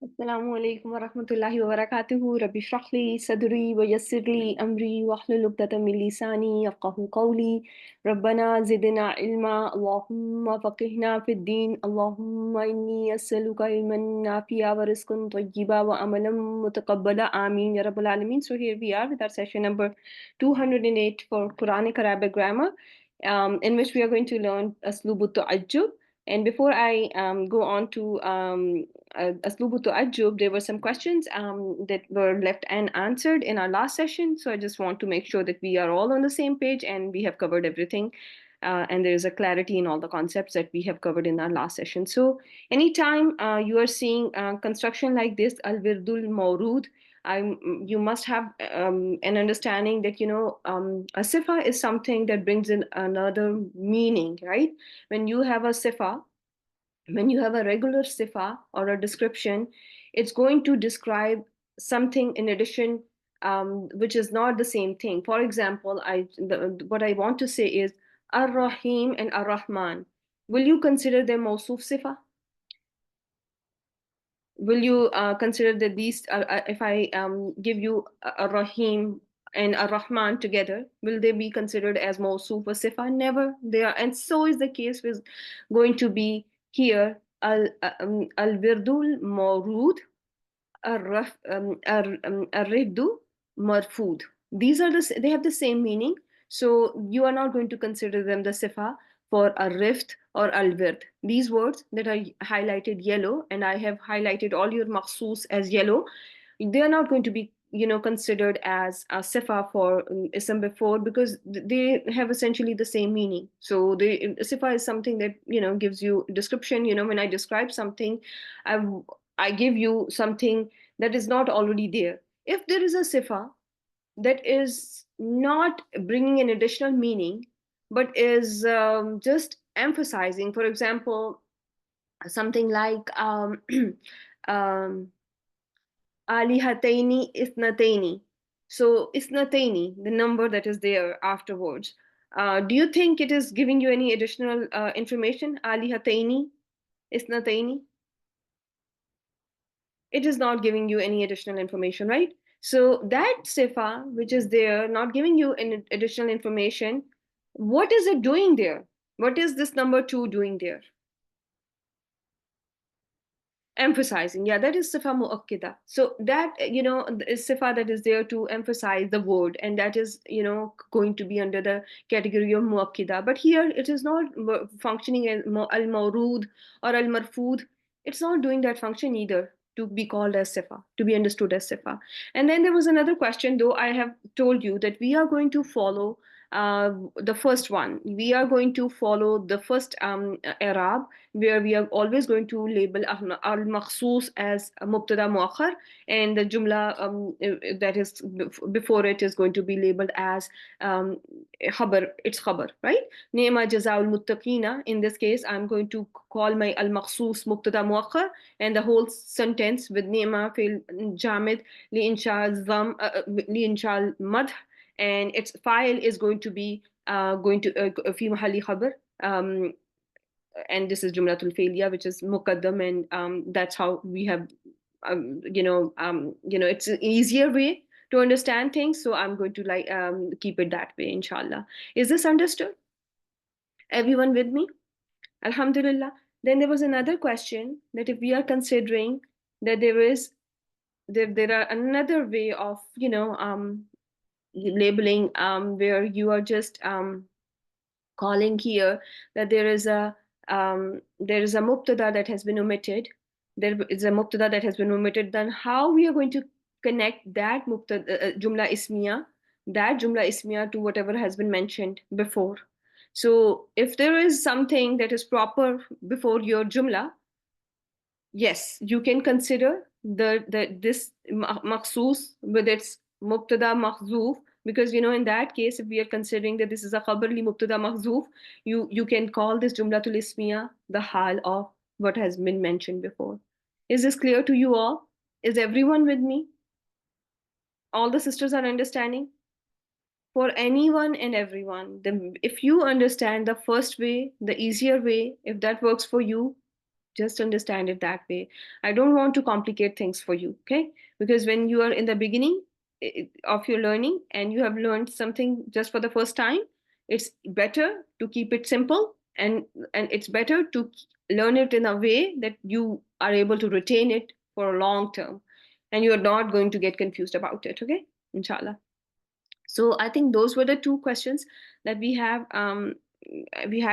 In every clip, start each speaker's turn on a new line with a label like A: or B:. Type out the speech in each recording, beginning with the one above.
A: السلام عليكم ورحمة الله وبركاته رب اشرح لي صدري ويسر لي أمري واحلل عقدة من لساني يفقه قولي ربنا زدنا علما اللهم فقهنا في الدين اللهم إني أسألك علما نافعا ورزقا طيبا وعملا متقبلا آمين يا رب العالمين. So here we are with our session number 208 for Quranic Arabic Grammar, in which we are going to learn أسلوب التعجب. And before I go on to أسلوب التعجب, there were some questions that were left unanswered in our last session. So I just want to make sure that we are all on the same page and we have covered everything. And there is a clarity in all the concepts that we have covered in our last session. So anytime you are seeing construction like this, al-wirdul mawrud, you must have an understanding that, a sifa is something that brings in another meaning, right? When you have a sifa, when you have a regular sifa or a description, it's going to describe something in addition, which is not the same thing. For example, what I want to say is Ar-Rahim and Ar-Rahman. Will you consider them mawsuf sifa? Will you consider that these, if I give you Ar-Rahim and Ar-Rahman together, will they be considered as mawsuf or sifa? Never. They are, and so is the case with going to be here. Al-Wirdul Mawrud, Ar-Rihdu Marfud. These are they have the same meaning. So you are not going to consider them the sifa for al-rift or al-wird. These words that are highlighted yellow, and I have highlighted all your makhsus as yellow, they are not going to be, considered as a sifa for ism before, because they have essentially the same meaning. So the sifa is something that, gives you description. When I describe something, I I give you something that is not already there. If there is a sifa that is not bringing an additional meaning, but is just emphasizing, for example, something like um, alihataini isnataini. So isnataini, the number that is there afterwards. Do you think it is giving you any additional information? Alihataini isnataini? It is not giving you any additional information, right? So that sifa, which is there, not giving you any additional information, what is it doing there? What is this number two doing there? Emphasizing. Yeah, that is sifa muakkida. So that, is sifa that is there to emphasize the word, and that is, going to be under the category of muakkida. But here it is not functioning as al mawrud or al marfud. It's not doing that function either to be called as sifa, to be understood as sifa. And then there was another question, though I have told you that we are going to follow the first one. We are going to follow the first i'rab, where we are always going to label al-makhsus as mubtada muakhar, and the jumla that is before it is going to be labeled as khabar. It's khabar, right? Ni'ma jazaa'ul muttaqina. In this case, I'm going to call my al-makhsus mubtada muakhar, and the whole sentence with ni'ma fil jamid li insha zam li insha madh, and its file is going to be going to fi mahalli khabar, and this is jumlatul failure, which is muqaddam, and that's how we have it's an easier way to understand things, so I'm going to keep it that way, inshallah. Is this understood? Everyone with me? Alhamdulillah. Then there was another question, that if we are considering that there are another way of labeling, where you are just calling here that there is a mubtada that has been omitted. There is a mubtada that has been omitted. Then how we are going to connect that jumla ismiya to whatever has been mentioned before? So if there is something that is proper before your jumla, yes, you can consider this makhsus with its mubtada makhzuf, because in that case, if we are considering that this is a khabar li mubtada makhzuf, you can call this jumlatul ismiya the hal of what has been mentioned before. Is this clear to you all? Is everyone with me? All the sisters are understanding? For anyone and everyone, if you understand the first way, the easier way, if that works for you, Just understand it that way. I don't want to complicate things for you, okay? Because when you are in the beginning of your learning and you have learned something just for the first time, it's better to keep it simple, and it's better to learn it in a way that you are able to retain it for a long term, and you're not going to get confused about it, okay? Inshallah. So I think those were the two questions that we had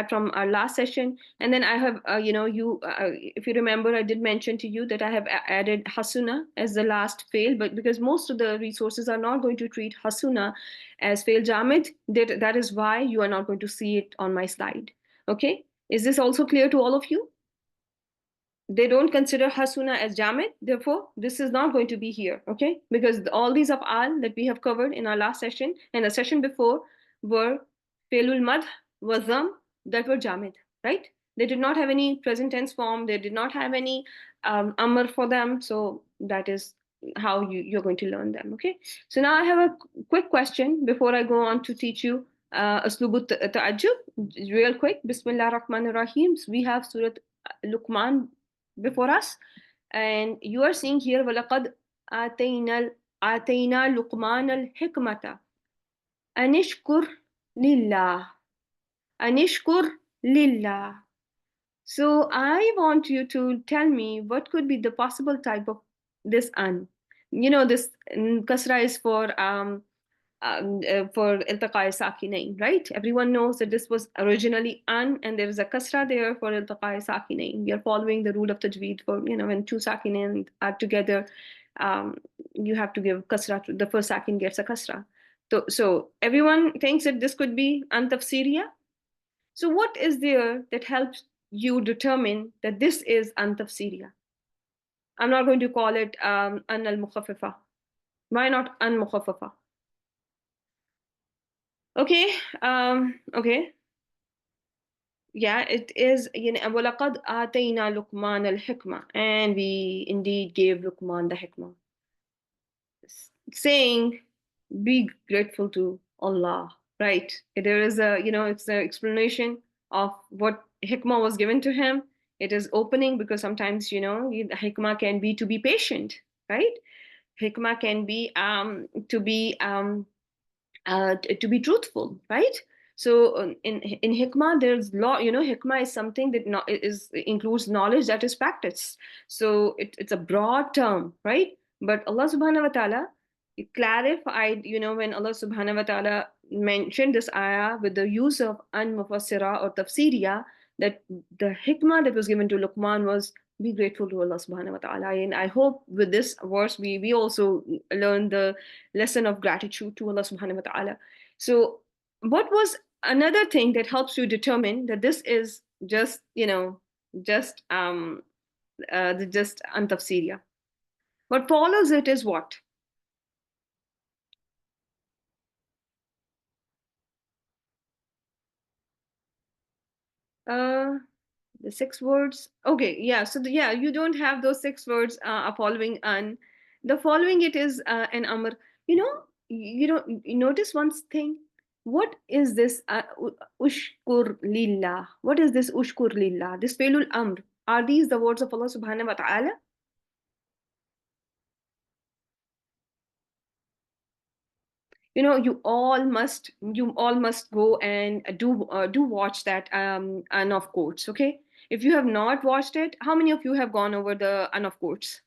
A: from our last session. And then I have, if you remember, I did mention to you that I have added hasuna as the last fail, but because most of the resources are not going to treat hasuna as fail jamid, that is why you are not going to see it on my slide. Okay, is this also clear to all of you? They don't consider hasuna as jamid, therefore this is not going to be here, okay? Because all these af'al that we have covered in our last session and the session before were failul madh, wazam, that were jamid, right? They did not have any present tense form, they did not have any amr for them, so that is how you're going to learn them, okay? So now I have a quick question before I go on to teach you أسلوب التعجب. Real quick, Bismillah ar-Rahman ar-Rahim. We have Surah Luqman before us, and you are seeing here وَلَقَدْ آتَيْنَا لُقْمَانَ الْحِكْمَةَ أَنِشْكُرْ لِلَّهِ أَنِشْكُرْ لِلَّهِ. So I want you to tell me what could be the possible type of this an. You know, this kasra is for iltaqai sakinain, right? Everyone knows that this was originally an, and there is a kasra there for iltaqai sakinain. We are following the rule of tajweed for, when two sakinain are together, you have to give kasra. The first sakin gets a kasra. So everyone thinks that this could be an tafsiriya. So what is there that helps you determine that this is an tafsiriya? I'm not going to call it an al-mukhaffafa. Why not an mukhaffafa? Okay, okay. Yeah, it is, وَلَقَدْ آتَيْنَا لُقْمَانَ الْحِكْمَةَ, and we indeed gave Luqman the hikmah, saying, be grateful to Allah, right? There is it's an explanation of what hikmah was given to him. It is opening because sometimes, hikmah can be to be patient, right? Hikmah can be to be truthful, right? So in hikmah, there's law. Hikmah is something that includes knowledge that is practiced. So it's a broad term, right? But Allah Subhanahu wa Taala clarified. When Allah Subhanahu wa Taala mentioned this ayah with the use of an mufassira or tafsiriya, that the hikmah that was given to Luqman was be grateful to Allah Subhanahu wa Taala. And I hope with this verse we also learn the lesson of gratitude to Allah Subhanahu wa Taala. So what was another thing that helps you determine that this is just just antafsiriya? What follows it is what? The 6 words. Okay, yeah. So you don't have those 6 words following an. The following it is an amr. You notice one thing. What is this ushkur lillah? What is this ushkur lillah? This failul amr. Are these the words of Allah Subhanahu wa Taala? You all must go and do watch that an of quotes, okay? If you have not watched it, how many of you have gone over the an of quotes?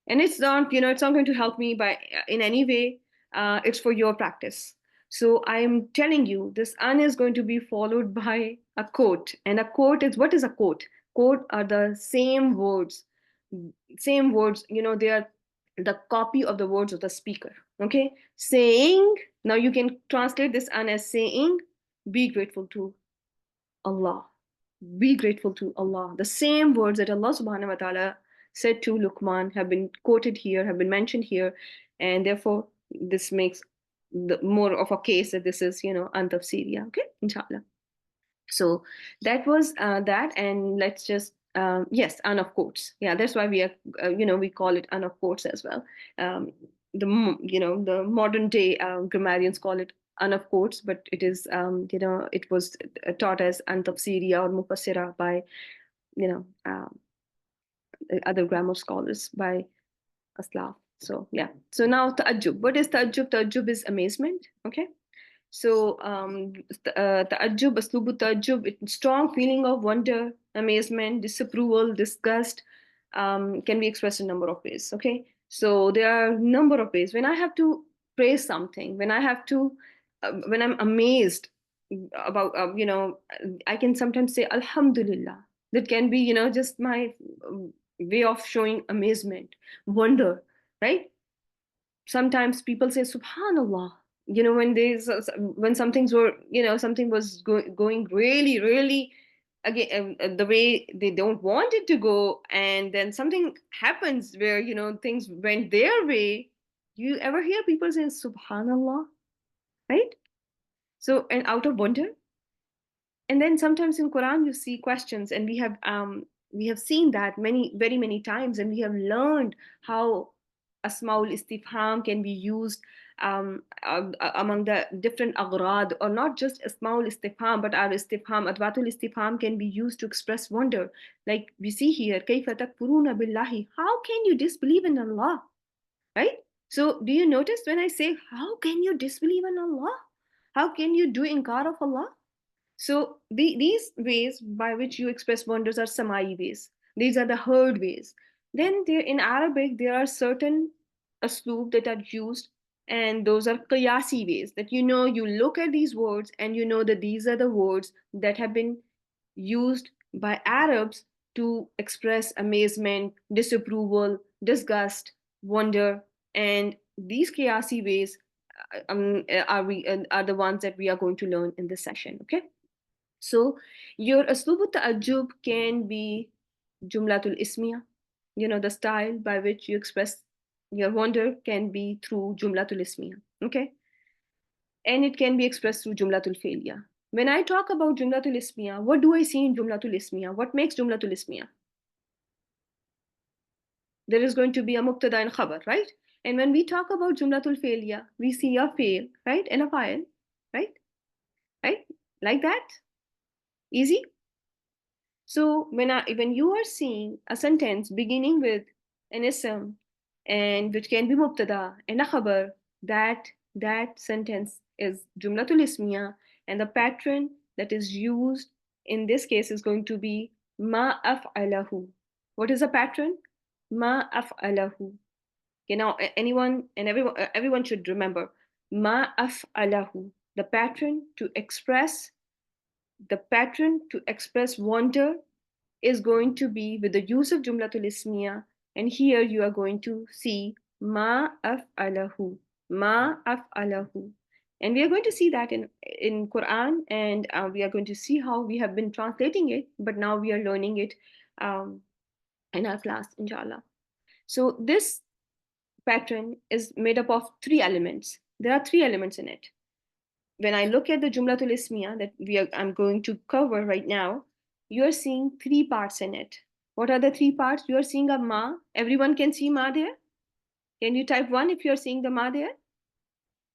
A: And it's not going to help me by in any way. It's for your practice. So I am telling you, this an is going to be followed by a quote, and a quote is, what is a quote? Quote are the same words. They are the copy of the words of the speaker, okay? Saying, now you can translate this an as saying, be grateful to Allah. Be grateful to Allah. The same words that Allah Subhanahu wa Taala said to Luqman have been quoted here, have been mentioned here, and therefore this makes more of a case that this is, antafsiriya, okay? Inshallah. So that was that, and let's just yes, an of quotes. Yeah, that's why we are we call it an of quotes as well. The modern day grammarians call it an of quotes, but it is it was taught as an tafsiriya or mufassira by you know, other grammar scholars by Aslam. So yeah. So now ta'ajjub. What is ta'ajjub? Ta'ajjub is amazement. Okay. So ta'ajjub, aslubu ta'ajjub, it's strong feeling of wonder, amazement, disapproval, disgust, can be expressed in a number of ways. Okay. So there are a number of ways. When I have to praise something, when I have to, when I'm amazed about, I can sometimes say Alhamdulillah. That can be, just my way of showing amazement, wonder, right? Sometimes people say Subhanallah. When some things were, something was going really, really again the way they don't want it to go, and then something happens where things went their way. You ever hear people say Subhanallah, right? So, and out of wonder. And then sometimes in Quran you see questions, and we have seen that very many times, and we have learned how asmaul istifham can be used among the different agrad, or not just asmaul istifham, but our istifham, adwatul istifham, can be used to express wonder. Like we see here, kayfa takfuruna billahi, how can you disbelieve in Allah, right? So do you notice when I say how can you disbelieve in Allah, how can you do inkar of Allah? So these ways by which you express wonders are samai ways. These are the heard ways. Then there in Arabic there are certain asloob that are used, and those are qiyasi ways, that you look at these words and you know that these are the words that have been used by Arabs to express amazement, disapproval, disgust, wonder, and these qiyasi ways are the ones that we are going to learn in this session. Okay. So your aslubu ta'ajjub can be jumlatul ismiya. The style by which you express your wonder can be through jumlatul ismiya. Okay. And it can be expressed through jumlatul fi'liya. When I talk about jumlatul ismiya, what do I see in jumlatul ismiya? What makes jumlatul ismiya? There is going to be a mubtada and khabar, right? And when we talk about jumlatul fi'liya, we see a fail, right? And a fa'il, right? Right? Like that? Easy? So when you are seeing a sentence beginning with an ism, and which can be mubtada and a khabar, that sentence is jumlatul ismiya, and the pattern that is used in this case is going to be ma af'alahu. What is the pattern? Ma af'alahu. Okay, now anyone and everyone should remember ma af'alahu. The pattern to express wonder is going to be with the use of jumlatul ismiya, and here you are going to see ma af'alahu, ma af'alahu, and we are going to see that in Quran, and we are going to see how we have been translating it, but now we are learning it um, in our class, inshallah. So this pattern is made up of three elements. There are three elements in it. When I look at the jumlatul ismiya that I'm going to cover right now, you are seeing three parts in it. What are the three parts? You are seeing a ma. Everyone can see ma there. Can you type one if you are seeing the ma there?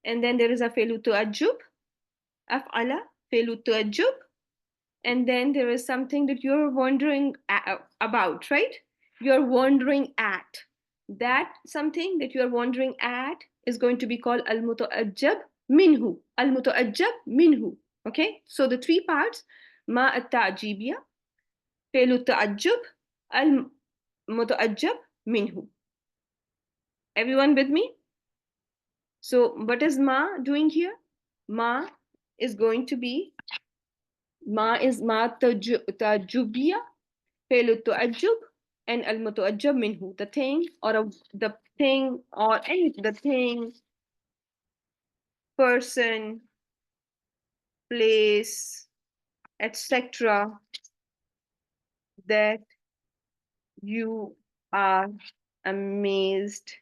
A: And then there is a felu tu'ajjub, af'ala, felu tu'ajjub. And then there is something that you're wondering about, right? You're wondering at. That something that you're wondering at is going to be called al-muta'ajjab minhu. Al-muta'ajjab minhu. Okay? So the three parts, ma at-ta'jibiyya, fi'lu ta'ajjub, al-muta'ajjab minhu. Everyone with me? So what is ma doing here? Ma is going to be, ma is ma ta'jubiyya, fi'lu ta'ajjub, and al-muta'ajjab minhu, the thing or the thing or any the thing, person, place, etc. that you are amazed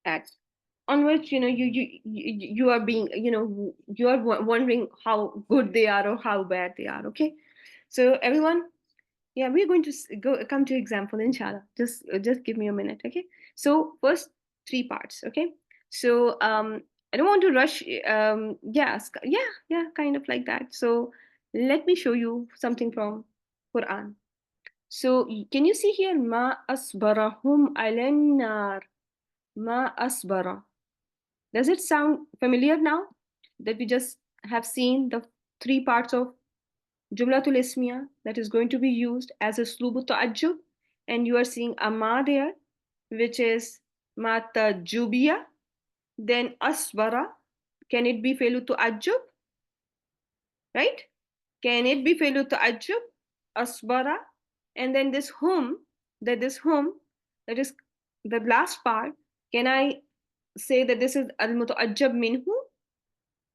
A: at, on which you are being, you are wondering how good they are or how bad they are. Okay, so everyone, yeah, we're going to come to example, inshallah. Just give me a minute. Okay, so first three parts. Okay, so I don't want to rush. Yeah, kind of like that. So let me show you something from Quran. So can you see here? Ma asbarahum alan nar. Ma asbara. Does it sound familiar now that we just have seen the three parts of Jumlatul Ismiya that is going to be used as a Aslubu Ta'ajjub, and you are seeing a ma there, which is ma tajubiya, then asbara. Can it be Felu Ta'ajjub? Right? Can it be Felu Ta'ajjub? Asbara. And then this hum, that is the last part. Can I say that this is al muta'ajjab minhu?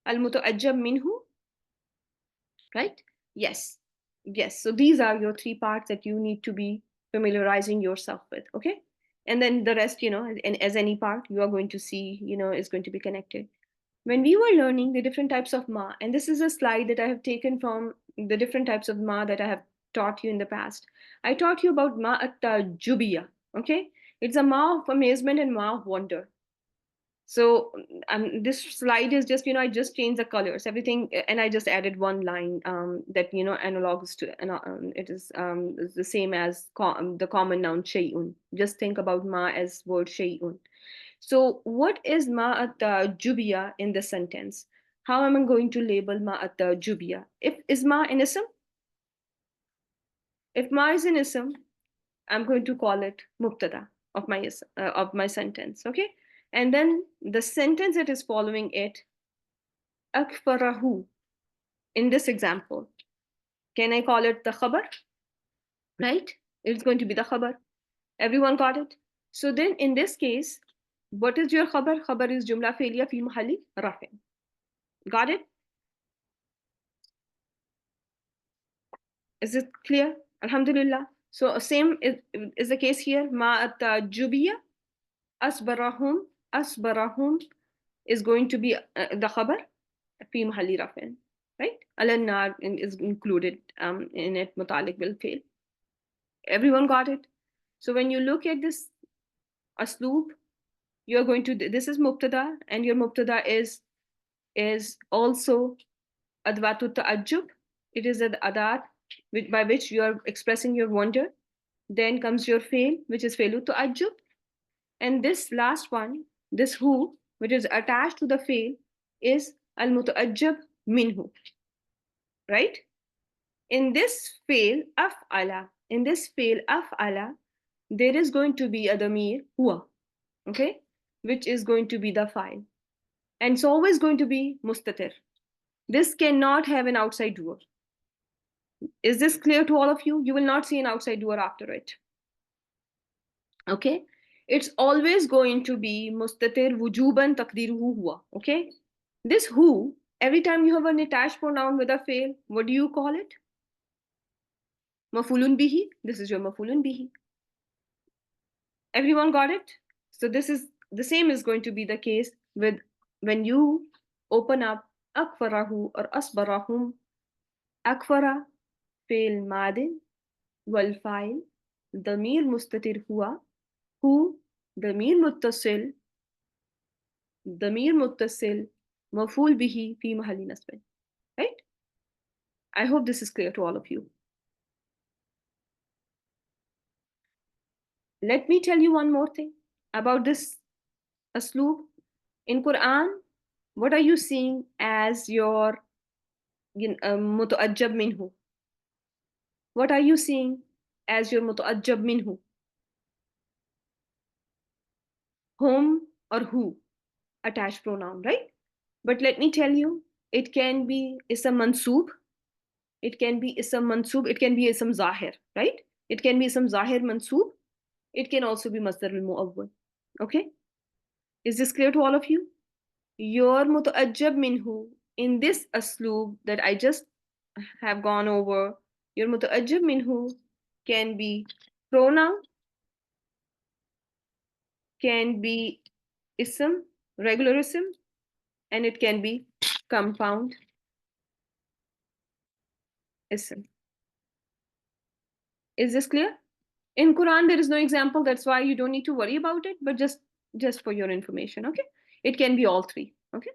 A: Al muta'ajjab minhu, right? Yes, so these are your three parts that you need to be familiarizing yourself with. Okay, and then the rest, and as any part you are going to see, is going to be connected. When we were learning the different types of ma, and this is a slide that I have taken from the different types of ma that I have taught you in the past. I taught you about ma at-tajubiya. Okay, it's a ma of amazement and ma of wonder. So this slide is just, I just changed the colors, everything, and I just added one line that, analogs to, it is the same as the common noun shay'un. Just think about ma as word shay'un. So what is ma at-tajubiya in the sentence? How am I going to label ma at-tajubiya? Is ma an ism? If ma is an ism, I'm going to call it mubtada of my sentence, okay? And then the sentence that is following it, akfarahu, in this example, can I call it the khabar? Right? It's going to be the khabar. Everyone got it? So then in this case, what is your khabar? Khabar is jumla failiya fi mahalli rafin. Got it? Is it clear? Alhamdulillah. So same is the case here. Ma at-tajubiya, asbarahum is going to be the khabar fi mahalli rafin, right? Al-nar is included in it, mutalik bil fail. Everyone got it? So when you look at this asloob, you're going to, this is mubtada, and your mubtada is also adwatu ta'ajjub. It is an adat by which you are expressing your wonder. Then comes your fail, which is failu ta'ajjub. And this last one, this who, which is attached to the fail, is al-muta'ajjab minhu, right? In this fail af'ala, there is going to be a damir huwa, okay, which is going to be the file, and it's always going to be mustatir. This cannot have an outside doer. Is this clear to all of you? You will not see an outside doer after it. Okay, it's always going to be mustatir wujuban taqdiruhu huwa. Okay, this who, every time you have an attached pronoun with a fail, what do you call it? Mafulun bihi. This is your mafulun bihi. Everyone got it? So this is the same is going to be the case with when you open up akfarahu or asbarahum. Akfara fail madin wal file damir mustatir huwa, who damir muttasil maful bihi fi mahalli nasbin. Right? I hope this is clear to all of you. Let me tell you one more thing about this asloob. In Quran, what are you seeing as your muta'ajjab minhu? What are you seeing as your muta'ajjab minhu? Whom or who? Attached pronoun, right? But let me tell you, it can be ism mansoob. It can be ism mansoob. It can be ism zahir, right? It can be ism zahir mansoob. It can also be masdar al-mu'awwal. Okay? Is this clear to all of you? Your muta'ajjab minhu in this asloob that I just have gone over, your muta'ajjab minhu can be pronoun, can be ism, regular ism, and it can be compound ism. Is this clear? In Quran, there is no example. That's why you don't need to worry about it, but just for your information, okay? It can be all three, okay?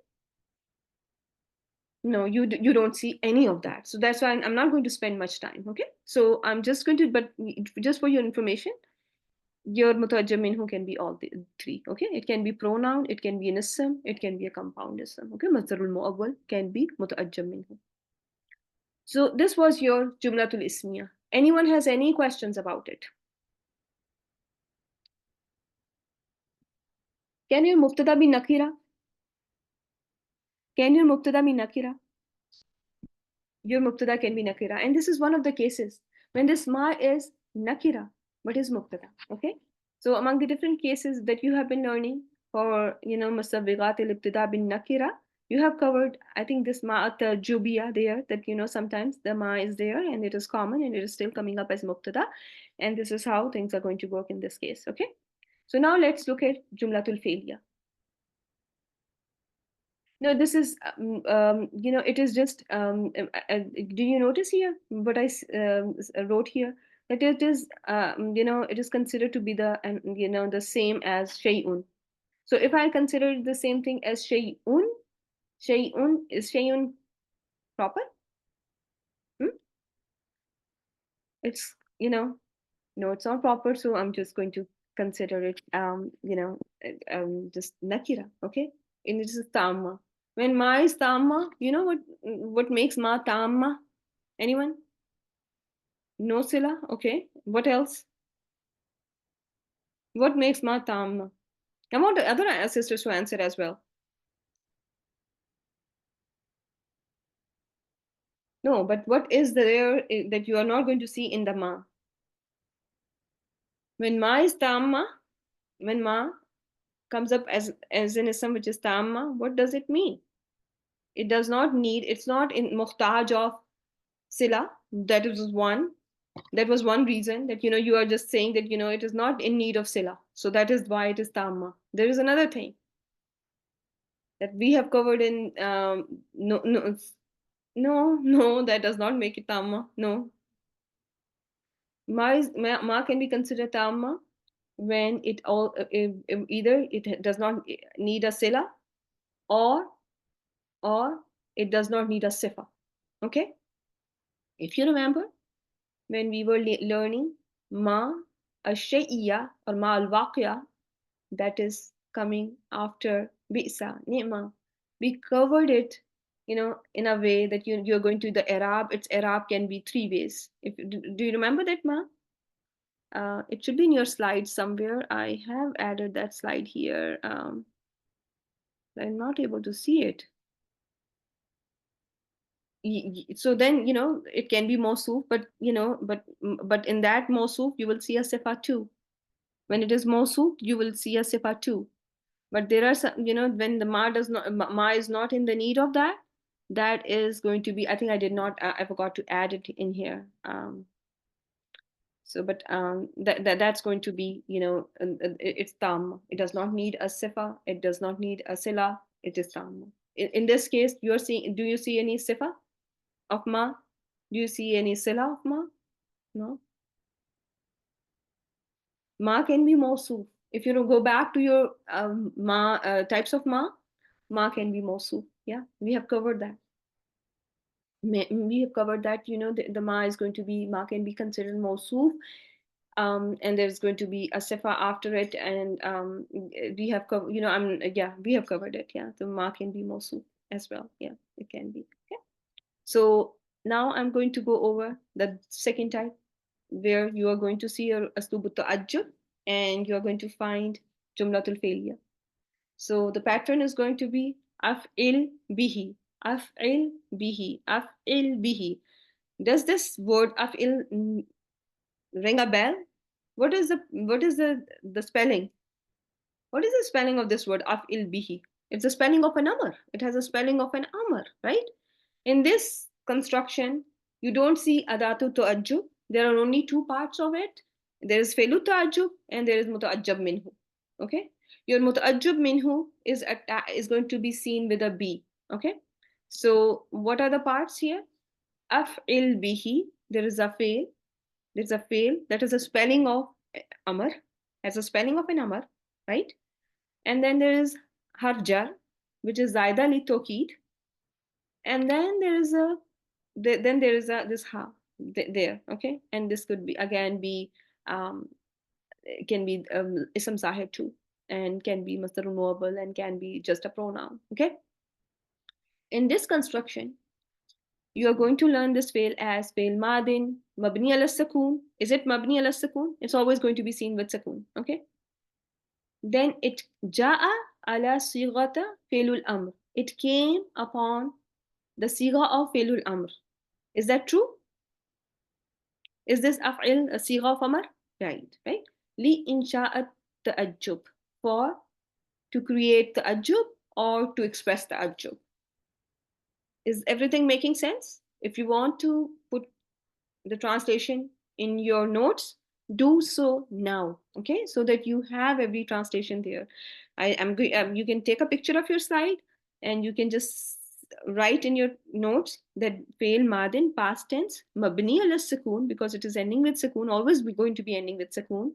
A: No, you don't see any of that. So that's why I'm not going to spend much time. Okay, so I'm just going to, but just for your information, your mutawajjih minhu can be all the three. Okay, it can be pronoun, it can be an ism, it can be a compound ism. Okay, masdarul muawwal can be mutawajjih minhu. So this was your jumlatul ismiya. Anyone has any questions about it? Can your mubtada be nakira? Can your mubtada be nakira? Your mubtada can be nakira, and this is one of the cases when this ma is nakira but is mubtada. Okay, so among the different cases that you have been learning for musabbiqat al-ibtida bin nakira, you have covered, I think, this ma at jubiya there, that sometimes the ma is there and it is common and it is still coming up as mubtada, and this is how things are going to work in this case. Okay, so now let's look at jumlatul failure. No, this is, it is just, do you notice here what I wrote here? That it is, it is considered to be the same as shay'un. So if I consider the same thing as shay'un, is shay'un proper? Hmm? It's, no, it's not proper. So I'm just going to consider it, just nakira, okay? And it is tamma. When ma is tamma, you know what makes ma tamma? Anyone? No sila? Okay. What else? What makes ma tamma? I want the other sisters to answer as well. No, but what is there that you are not going to see in the ma? When ma is tamma, when ma comes up as an ism which is tamma, what does it mean? It does not need, it's not in muhtaj of sila. That is one. That was one reason that you are just saying that it is not in need of sila. So that is why it is tamma. There is another thing that we have covered in no, that does not make it tamma. No. Ma can be considered tamma when it all either it does not need a sila, or it does not need a sifa. Okay, if you remember when we were learning ma al-shay'iyya or ma al-waqiya, that is coming after bisa ni'ma, we covered it in a way that you're going to the i'rab. Its i'rab can be three ways. If do you remember that, ma? It should be in your slide somewhere. I have added that slide here. I'm not able to see it. So then it can be mawsuf, but but in that mawsuf you will see a sifa too. When it is mawsuf, you will see a sifa too. But there are some, when the ma is not in the need of that, that is going to be, I think I did not, I forgot to add it in here. So, but that's going to be, it's tam. It does not need a sifa. It does not need a sila. It is tam. In this case, you're seeing, do you see any sifa of ma? Do you see any sila of ma? No. Ma can be mawsuf. If you go back to your ma types of ma can be mawsuf. Yeah, we have covered that. We have covered that. The ma is going to be, ma can be considered mawsuf, and there's going to be a sifa after it, and we have covered. We have covered it. Yeah, the ma can be mawsuf as well. Yeah, it can be. Okay. So now I'm going to go over the second type, where you are going to see your أسلوب التعجب, and you are going to find jumlatul failure. So the pattern is going to be أفعل به, أفعل به, أفعل به. Does this word أفعل ring a bell? What is the spelling? What is the spelling of this word أفعل به? It's a spelling of an amr. It has a spelling of an amr, right? In this construction, you don't see adatu ta'ajjub. There are only two parts of it. There is felu ta'ajjub and there is muta'ajjab minhu. Okay, your muta'ajjab minhu is going to be seen with a b. Okay, so what are the parts here? Af'il bihi. There is a fail. There's a fail. That is a spelling of amr. Has a spelling of an amr, right? And then there is harjar, which is zaida li tokid. And then there is a this ha there, okay? And this could be again be um, can be ism sahib too, and can be masdar knowable, and can be just a pronoun, okay? In this construction, you are going to learn this fail as fail madin mabni ala sakun. Is it mabni ala sakun? It's always going to be seen with sakun, okay? Then it jaa ala sighata failul amr. It came upon the sigha of failul amr. Is that true? Is this af'il a sigha of amr? Right? Li insha'at ta'ajjub, for to create ta'ajjub or to express ta'ajjub. Is everything making sense? If you want to put the translation in your notes, do so now, okay? So that you have every translation there. You can take a picture of your slide and you can just write in your notes that fail madin past tense mabni ala sukoon, because it is ending with sukoon, always be going to be ending with sukoon.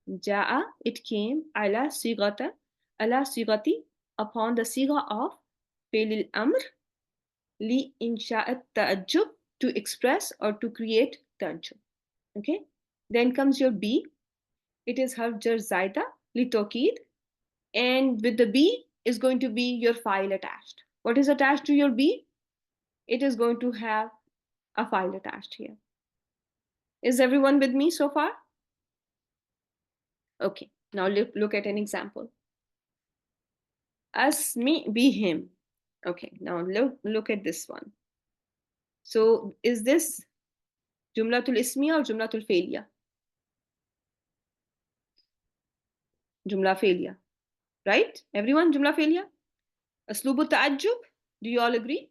A: Jaa, it came, ala sigati, upon the sigha of fail al amr, li insha'at ta'ajjub, to express or to create ta'ajjub. Okay, then comes your B. It is harf jar zaida li tawkid, and with the B is going to be your file attached. What is attached to your B? It is going to have a file attached here. Is everyone with me so far? Okay, now look at an example. Asmi be him. Okay, now look at this one. So is this jumlatul ismiya or jumlatul failure? Jumla failure, right? Everyone, jumla failure? Aslubu ta'ajjub, do you all agree?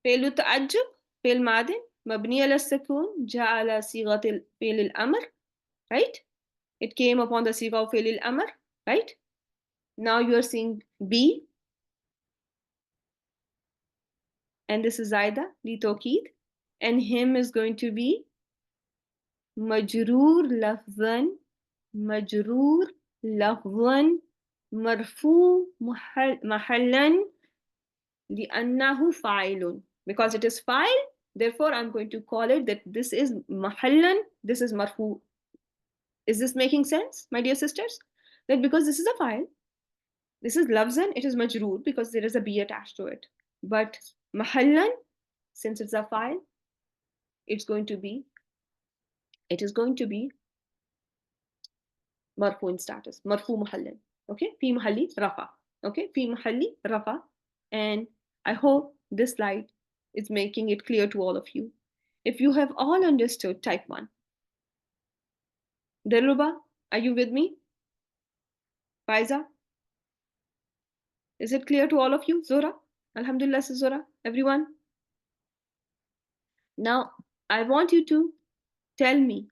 A: Fail ta'ajjub, fail madin, mabni ala sakun, ja ala sighat fail al-amr, right? It came upon the sigha of fail al-amr, right? Now you are seeing B, and this is zaida, li tawkid, and him is going to be majroor lafzan, majroor lafzan, marfu mahallan, لأنه فاعل, because it is fa'il, therefore I'm going to call it that this is mahallan, this is marfu. Is this making sense, my dear sisters? That because this is a fa'il, this is lafzan, it is majroor because there is a b attached to it. But mahallan, since it's a fa'il, it is going to be marfu in status, marfu mahallan. Okay, fi mahalli rafa. Okay, fi mahalli rafa. And I hope this slide is making it clear to all of you. If you have all understood type 1. Daruba, are you with me? Faiza? Is it clear to all of you? Zora? Alhamdulillah, Zora. Everyone? Now, I want you to tell me,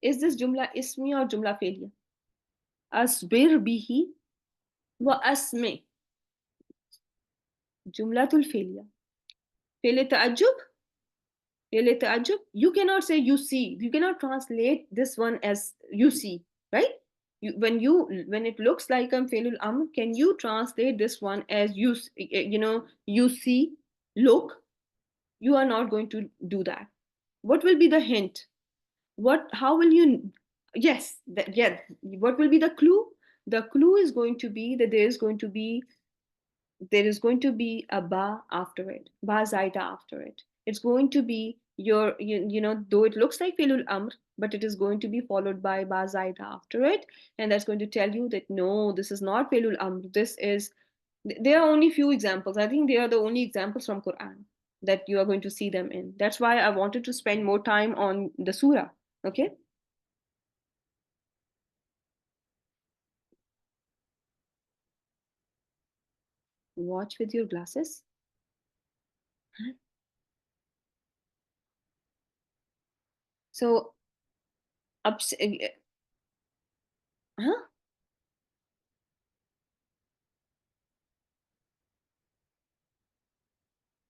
A: is this jumla ismi or jumla failure? Asbir bihi wa asmi. Jumlatul failure. Failure ta'ajjub? You cannot say you see. You cannot translate this one as you see, right? When it looks like failul amr, can you translate this one as you see, look? You are not going to do that. What will be the hint? How will you? Yes, what will be the clue? The clue is going to be that there is going to be a ba after it, ba zaida after it. It's going to be though it looks like filul amr, but it is going to be followed by ba zaida after it, and that's going to tell you that no, this is not filul amr. There are only few examples. I think they are the only examples from Quran that you are going to see them in. That's why I wanted to spend more time on the surah. Okay. Watch with your glasses. So, huh?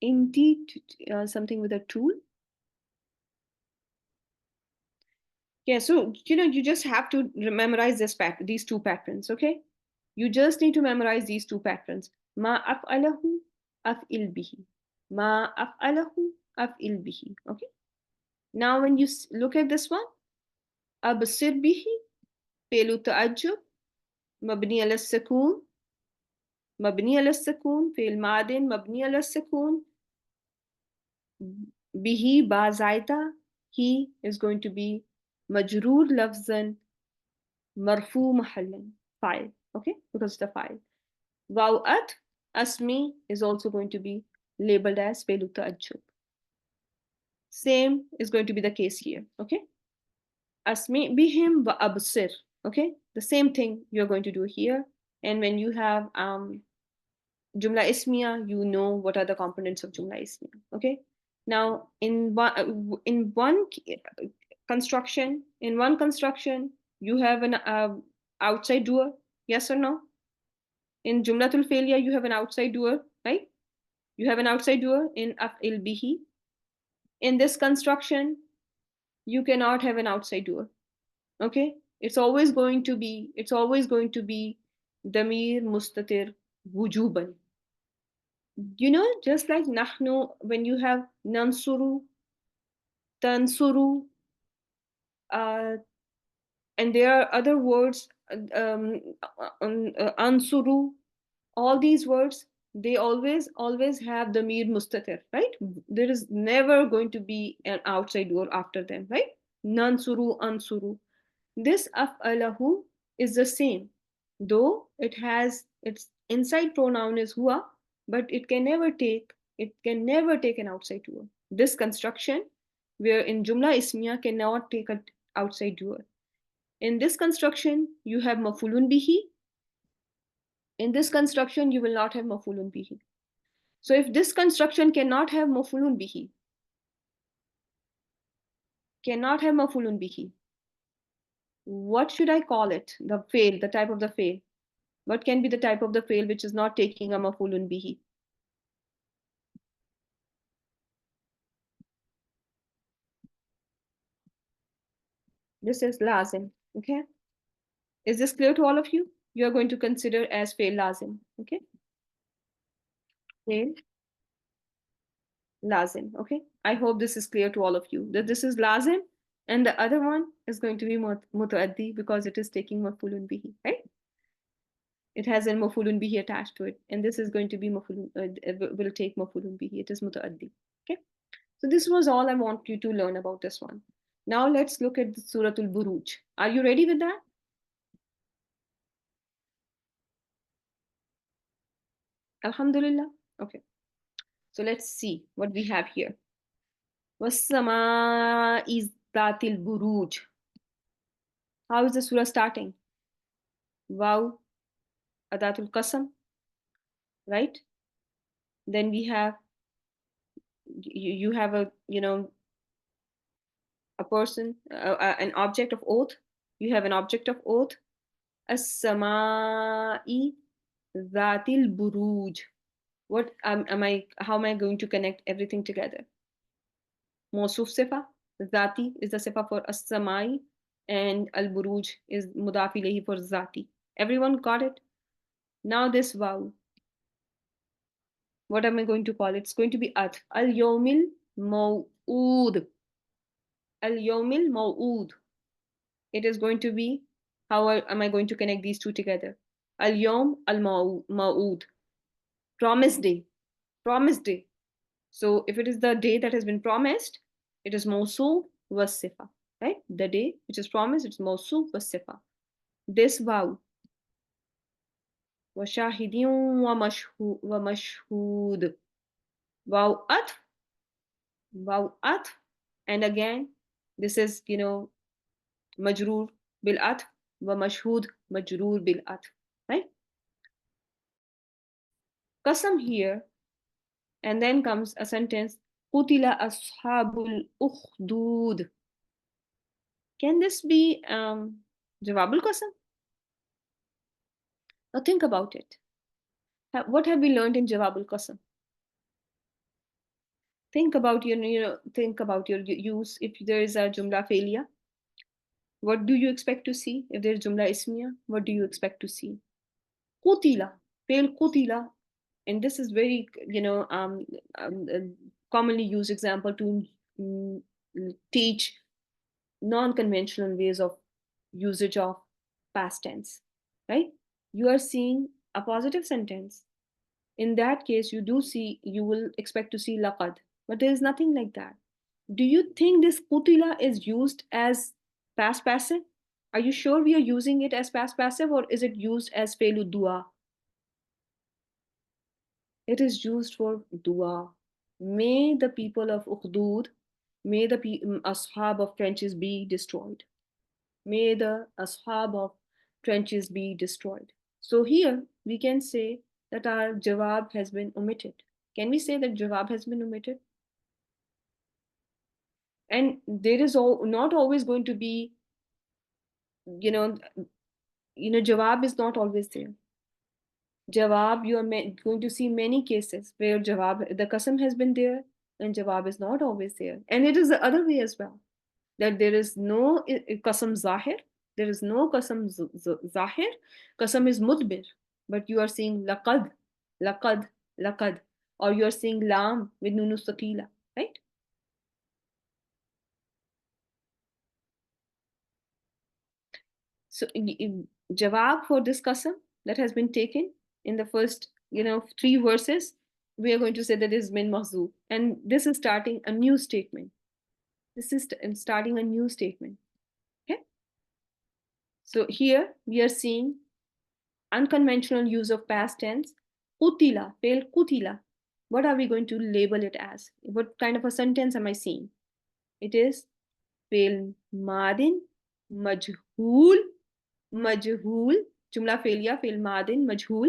A: Indeed, something with a tool. Yeah, so you just have to memorize these two patterns, okay? You just need to memorize these two patterns. Ma af'alahu af'il bihi. ما أفعله أفعل به. Okay. Now when you look at this one, أبصر به فعل التعجب مبني على السكون، مبني على السكون فعل ماض مبني على السكون، به با زائدة. he is going to be مجرور لفظا مرفوع محلا فاعل. Okay, because the file. واو أت أسمي is also going to be labeled as فعل التعجب. Same is going to be the case here. Okay, أسمي بهم وأبصر. Okay, the same thing you're going to do here. And when you have Jumla ismiya, you know what are the components of Jumla ismiya. Okay. Now, in one construction, you have an outside doer. Yes or no? In Jumlatul Failure, you have an outside doer, right? You have an outside doer in af'il bihi. In this construction, you cannot have an outside doer. Okay. It's always going to be damir mustatir wujuban. Just like nahnu, when you have nansuru, tansuru, and there are other words, ansuru, all these words, they always have the mir mustatir, right? There is never going to be an outside word after them, right? Nansuru, ansuru. This af'alahu is the same, though its inside pronoun is huwa, but it can never take an outside word. This construction, where in jumla ismiya cannot take an outside word. In this construction, you have mafulun bihi. In this construction, you will not have mafulun bihi. So if this construction cannot have mafulun bihi, what should I call it? The fail, the type of the fail. What can be the type of the fail which is not taking a mafulun bihi? This is lazim. Okay. Is this clear to all of you? You are going to consider as fail lazim. Okay. Fail lazim. Okay. I hope this is clear to all of you that this is lazim, and the other one is going to be mutaaddi because it is taking mafulun bihi, right? It has a mafulun bihi attached to it, and this is going to be will take mafulun bihi. It is mutaaddi. Okay. So this was all I want you to learn about this one. Now let's look at the Surah al-Buruj. Are you ready with that? Alhamdulillah. Okay. So let's see what we have here. وَالسَّمَاءِ ذَاتِ الْبُرُوجِ. How is the surah starting? Wow, Adatul Qasam, right? Then we have, you have a person, an object of oath. You have an object of oath. As-sama'i dhatil buruj. What how am I going to connect everything together? Mawsuf sifa. Zati is the sifa for as-samai, and al-buruj is mudaf ilayhi for zati. Everyone got it? Now this waw, what am I going to call it? It's going to be at al-yawmil maw'ud. Al-yawmil maw'ud. It is going to be, how am I going to connect these two together? Al-yawm al-maw'ud. Promise day. Promise day. So if it is the day that has been promised, it is mawsuf was sifa, right? The day which is promised, it's mawsuf was sifa. This waw, wa shahidin wa mashhud. Waw atf, and again, this is majroor bil atf, wa mashhud majroor bil atf, right? Qasam here, and then comes a sentence, qutila ashabul ukhdud. Can this be jawabul qasam? Now think about it. What have we learned in jawabul qasam? Think about your use. If there is a jumla failure, what do you expect to see? If there is jumla ismiya, what do you expect to see? Qutila, fail qutila. And this is very, commonly used example to mm, teach non-conventional ways of usage of past tense, right? You are seeing a positive sentence. In that case, you will expect to see laqad, but there is nothing like that. Do you think this qutila is used as past passive? Are you sure we are using it as past passive, or is it used as felu dua? It is used for dua. May the people of Ukhdud, may the ashab of trenches be destroyed. May the ashab of trenches be destroyed. So here we can say that our jawab has been omitted. Can we say that jawab has been omitted? And there is not always going to be, you know, jawab is not always there. Jawab, you are going to see many cases where jawab, the qasam has been there and jawab is not always there. And it is the other way as well, that there is no qasam zahir, there is no qasam zahir, qasam is mudbir, but you are seeing laqad, laqad, laqad, or you are seeing lam with nunu sakila, right? So jawab for this qasam that has been taken in the first, three verses, we are going to say that is min mahzoof, and this is starting a new statement. This is starting a new statement. Okay. So here we are seeing unconventional use of past tense. Qutila, fail qutila. What are we going to label it as? What kind of a sentence am I seeing? It is fail madin majhul, majhul. Jumla failya, fail madin majhul.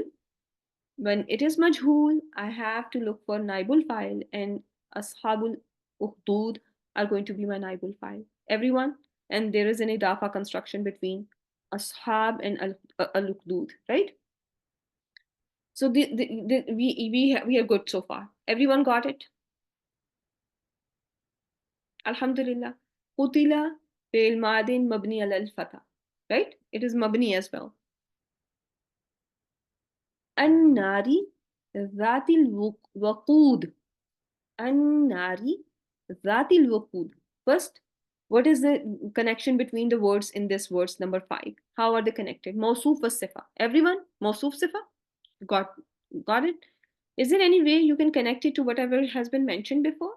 A: When it is majhul, I have to look for naibul file, and ashabul ukhdud are going to be my naibul file. Everyone, and there is an idafa construction between ashab and al-ukhdud, right? So we are good so far. Everyone got it? Alhamdulillah. Qutila fail madin mabni al fatha, right? It is mabni as well. An-nari dhatil waqud. An-nari dhatil waqud. First, what is the connection between the words in this verse number 5? How are they connected? Mawsoof was sifa. Everyone? Mawsoof sifa? Got it? Is there any way you can connect it to whatever has been mentioned before?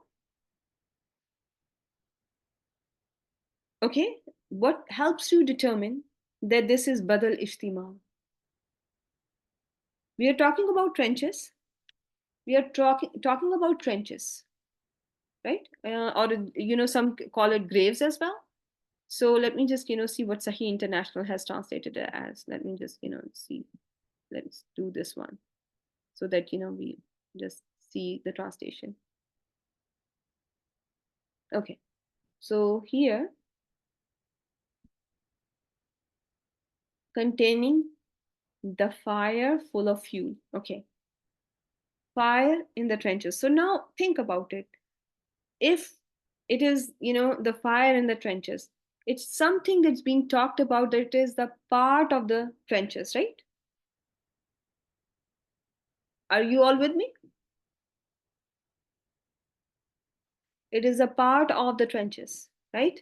A: Okay, what helps you determine that this is badal ishtimal? We are talking about trenches. We are talking about trenches, right? Or some call it graves as well. So let me just see what Sahih International has translated it as. Let me just see. Let's do this one so that we just see the translation. Okay, so here, containing the fire full of fuel. Okay, fire in the trenches. So now think about it. If it is, the fire in the trenches, it's something that's being talked about, that it is the part of the trenches, right? Are you all with me? It is a part of the trenches, right?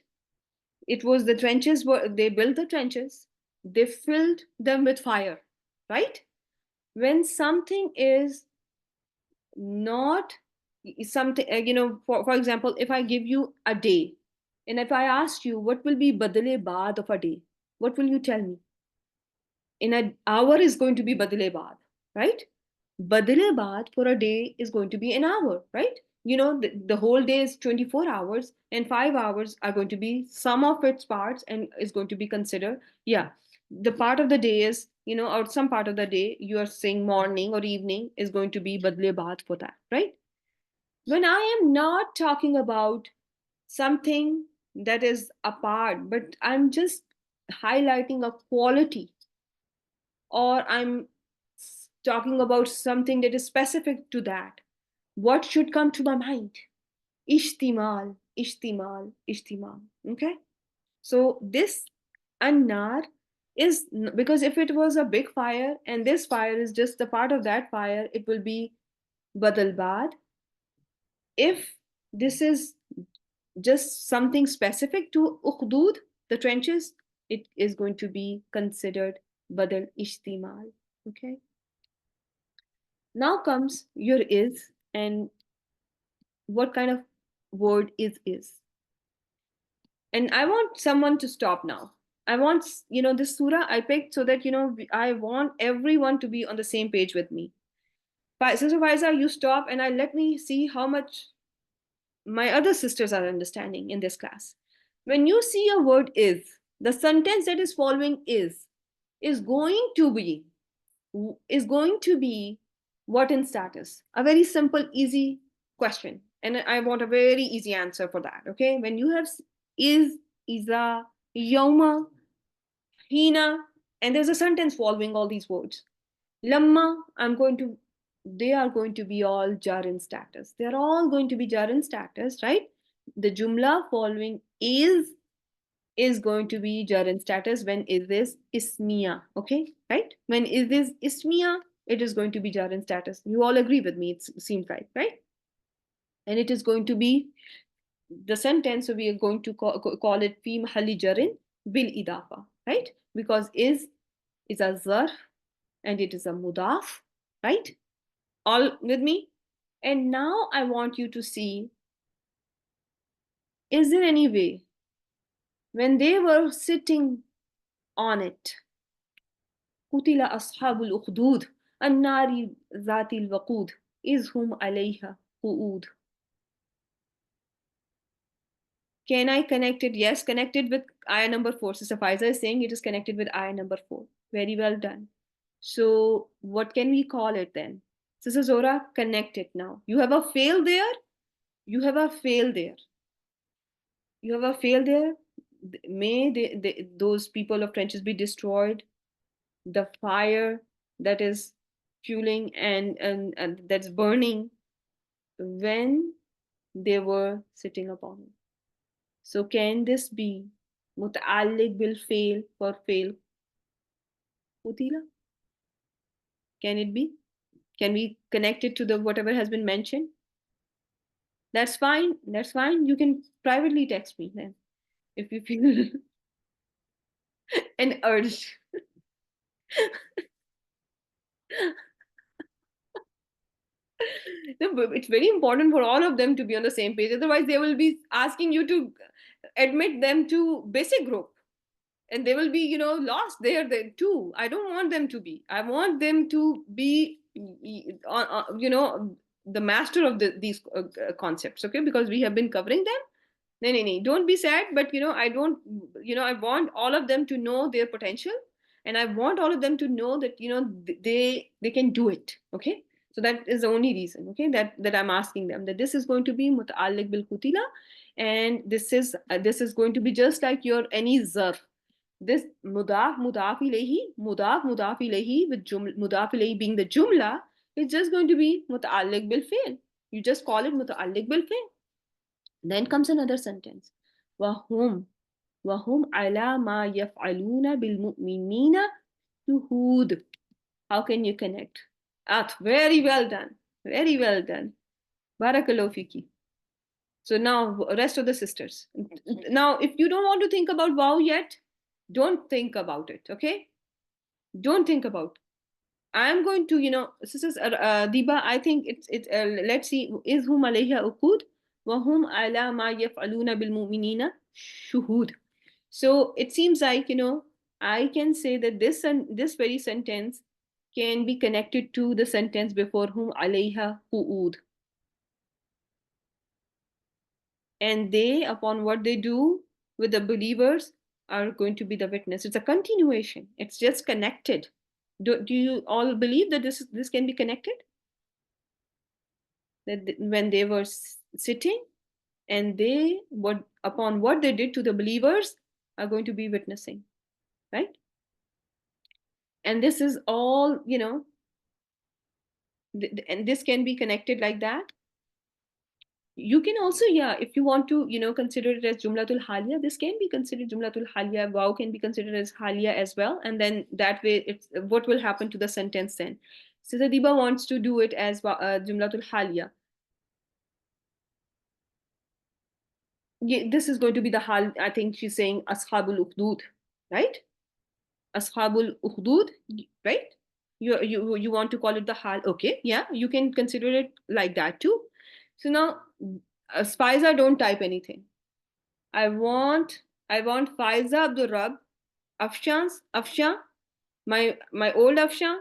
A: It was the trenches, they built the trenches, they filled them with fire, right? When something is not something, for example, if I give you a day, and if I ask you what will be badale baad of a day, what will you tell me? In an hour is going to be badale baad, right? Badale baad for a day is going to be an hour, right? The whole day is 24 hours, and 5 hours are going to be some of its parts, and is going to be considered, yeah, the part of the day is, or some part of the day you are saying morning or evening is going to be badle baad for that, right? When I am not talking about something that is apart, but I'm just highlighting a quality, or I'm talking about something that is specific to that, what should come to my mind? Ishtimal, ishtimal, ishtimal. Okay? So this annar is, because if it was a big fire and this fire is just a part of that fire, it will be badal bad. If this is just something specific to ukhdud, the trenches, it is going to be considered badal ishtimal. Okay. Now comes your is, and what kind of word is. And I want someone to stop now. I want, this surah I picked so that, I want everyone to be on the same page with me. Sister Faiza, you stop and I let me see how much my other sisters are understanding in this class. When you see a word is, the sentence that is following is going to be what in status? A very simple, easy question. And I want a very easy answer for that. Okay. When you have is, isa, yoma, hina, and there's a sentence following all these words. Lamma, they are going to be all jar in status. They're all going to be jar in status, right? The jumla following is going to be jar in status when is this ismiya, okay, right? When is this ismiya, it is going to be jar in status. You all agree with me, it seems like, right? And it is going to be the sentence, so we are going to call it fi mahalli jarin bil idafa, right? Because is a zarf and it is a mudaf, right? All with me? And now I want you to see, is there any way when they were sitting on it, قتل أصحاب الأخدود النار ذات الوقود إذ هم عليها قعود. Can I connect it? Yes, connected with ayah number 4. Sister Faiza is saying it is connected with ayah number 4. Very well done. So what can we call it then? Sister Zora, connect it now. You have a fail there. You have a fail there. You have a fail there. May those people of trenches be destroyed. The fire that is fueling and that's burning when they were sitting upon it. So can this be muta'alliq bil fail for fail? Utila? Can it be? Can we connect it to the whatever has been mentioned? That's fine. That's fine. You can privately text me then if you feel an urge. No, but it's very important for all of them to be on the same page. Otherwise, they will be asking you to admit them to basic group. And they will be, lost there too. I don't want them to be. I want them to be, the master of these concepts, okay? Because we have been covering them. No, no, no. Don't be sad, but I don't, I want all of them to know their potential, and I want all of them to know that they can do it. Okay, so that is the only reason. Okay, that I'm asking them that this is going to be muta'alliq bil kutila, and this is going to be just like your any zarf. This mudaf ilayhi with mudaf ilayhi being the jumla, it's just going to be muta'alliq bil fi'l. You just call it muta'alliq bil fi'l. Then comes another sentence. وَهُمْ عَلَى مَا يَفْعَلُونَ بِالْمُؤْمِنِينَ شُهُودٌ. How can you connect? Very well done. Very well done. Barakallahu fiki. So now, rest of the sisters. Now, if you don't want to think about wow yet, don't think about it, okay? Don't think about. I'm going to, sisters, Diba, I think let's see, is hum alayha uqud wa hum ala ma yaf'aluna bil mu'minina shuhud. So it seems like, I can say that this very sentence can be connected to the sentence before hum alayha qu'ud. And they, upon what they do with the believers, are going to be the witness. It's a continuation. It's just connected. Do you all believe that this can be connected? That when they were sitting and upon what they did to the believers are going to be witnessing, right? And this is all, and this can be connected like that. You can also, yeah, if you want to, consider it as Jumlatul Haliya, this can be considered Jumlatul Haliya. Wow can be considered as Haliya as well. And then that way, it's what will happen to the sentence then. So Sadiba wants to do it as Jumlatul Haliya. Yeah, this is going to be the Hal. I think she's saying Ashabul Ukhdud, right? Ashabul Ukhdud, right? You want to call it the Hal? Okay, yeah, you can consider it like that too. So now, Spicer, don't type anything. I want Faiza Abdul Rab, Afshan, my old Afshan,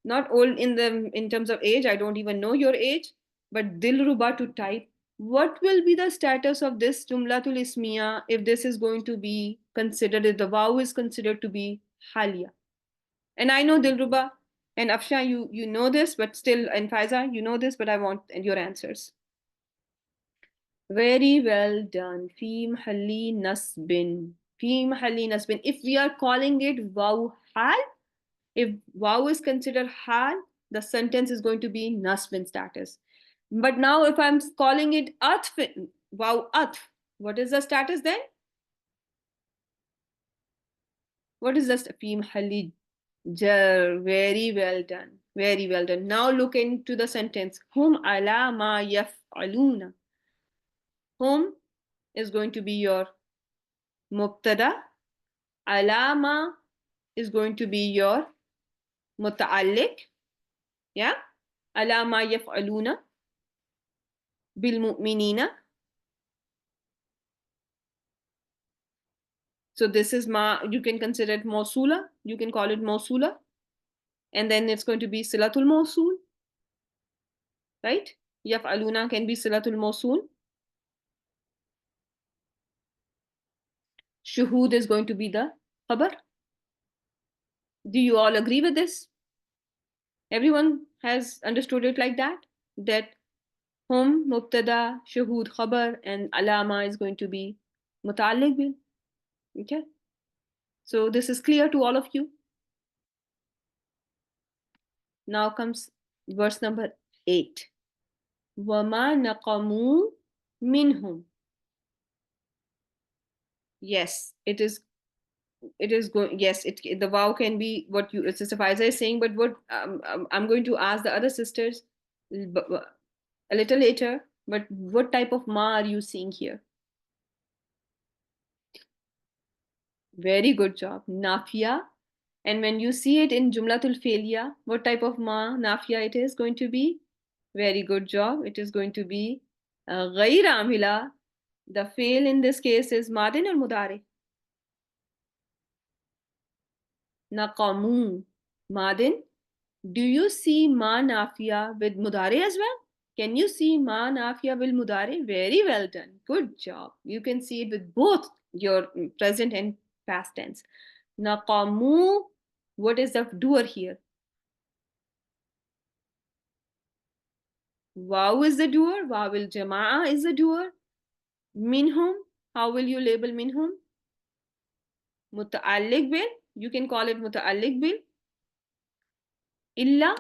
A: not old in terms of age. I don't even know your age, but Dilruba to type. What will be the status of this Jumlatul Ismiya if this is going to be considered, if the vow is considered to be Halia? And I know Dilruba and Afshan, you know this, but still, and Faiza, you know this, but I want your answers. Very well done. Fi mahalli nasbin. Fi mahalli nasbin. If we are calling it waw hal, if waw is considered hal, the sentence is going to be nasbin status. But now if I'm calling it atf, waw atf, what is the status then? What is the fi mahalli jar? Very well done. Very well done. Now look into the sentence. Hum ala ma yaf'aluna. Hum is going to be your mubtada. Alama is going to be your muta'alliq. Yeah. Alama yaf'aluna bil mu'minina. So this is ma, you can consider it mawsula. You can call it mawsula. And then it's going to be silatul mawsul. Right? Yaf'aluna can be silatul mawsul. Shuhud is going to be the khabar. Do you all agree with this? Everyone has understood it like that? That hum, mubtada, shuhud, khabar, and alama is going to be muta'alliq bil. Okay. So this is clear to all of you. Now comes verse number 8. وَمَا نَقَمُوا مِنْهُمْ. Yes, it is going, yes, the vow can be what you, Sister Faiza is saying, but what I'm going to ask the other sisters a little later, but what type of ma are you seeing here? Very good job. Nafia. And when you see it in Jumlatul Failya, what type of ma nafia it is going to be? Very good job. It is going to be غير عاملة. The fail in this case is madin or mudari? Naqamu. Madin. Do you see ma nafia with mudari as well? Can you see ma nafia with mudari? Very well done. Good job. You can see it with both your present and past tense. Naqamu. What is the doer here? Waw is the doer. Wawil jama'a is the doer. Minhum. How will you label minhum? Muta'alliq bil. You can call it muta'alliq bil. Illa.